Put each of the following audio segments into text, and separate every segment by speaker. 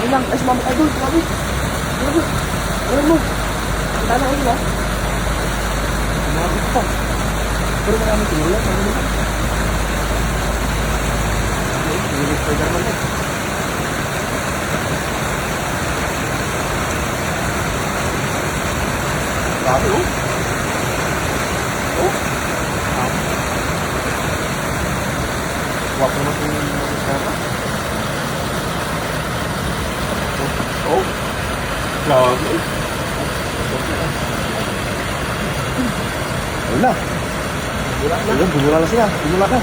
Speaker 1: Ilang, ay sumama tayo doon, grabe. Grabe. Ano mo? Kita na kayo ba? Grabe pa. Pero marami tinulak, ano mo? Tinulak pa yung naman eh. Grabe oh. Oh. Wag naman yung masasara. Oh. Grabe. Wala. Wala na. Bumula na siya. Bumula ka.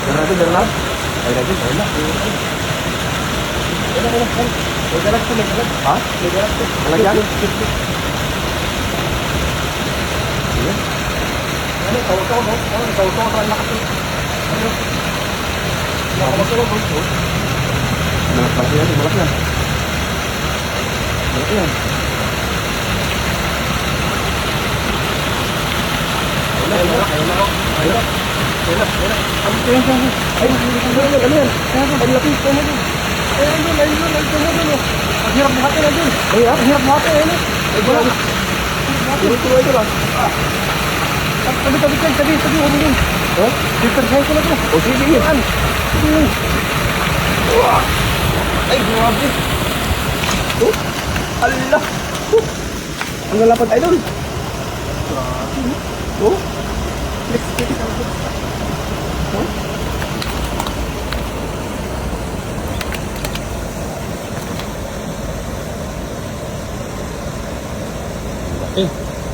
Speaker 1: Meron natin, meron lang. Ay natin, wala. Wala. May galag po, may galag. Ha? May galag po. Galag yan? Sige. Ano, tawa-tawa mo? Tawa-tawa ka lang kasi. Ano? Tawa-tawa mo? Malak yan, malak yan. Malak yan. Ayun. Ang hirap buhatin na dun. Ang hirap buhatin na dun. Ay, wala. Tuloy ko lang. Tabi, huwag mo dun. Dipersahin ko na dun. O, sige, yan. Ay, grabe. Allah. Ang lalapad tayo dun. Oh.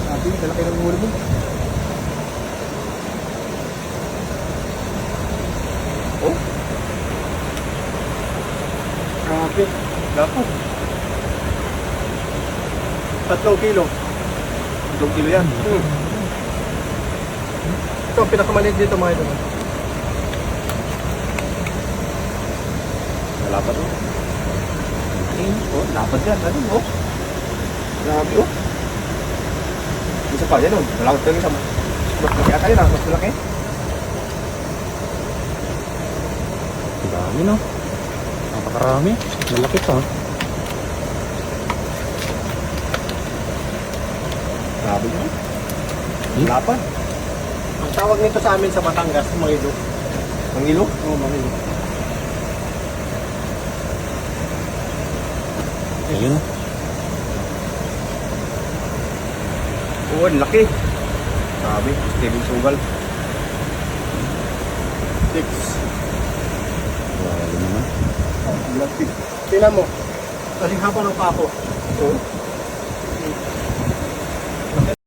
Speaker 1: Sabi, talaki ng huli mo. Oh. Grabe. Dapat. 3 kilo. 3 kilo yan. Ito ang pinakamaliit dito mga ito. Lapad oh. Oh, lapad yan. Ano oh? Grabe oh. Isa pa yan oh. Malakot ka isa. Mas malaki ata yun ah. Mas malaki.
Speaker 2: Dami no. Napakarami. Malaki pa.
Speaker 1: Grabe yun. Lapad. Ang tawag nito sa amin sa Batangas, Mangilo. Mangilo? Oo, Mangilo.
Speaker 2: Ayun.
Speaker 1: Oo, laki. Grabe, Steven Sugal. 6.
Speaker 2: Grabe naman.
Speaker 1: Laki. Tingnan mo. Kasing hapa ng papo. Oo.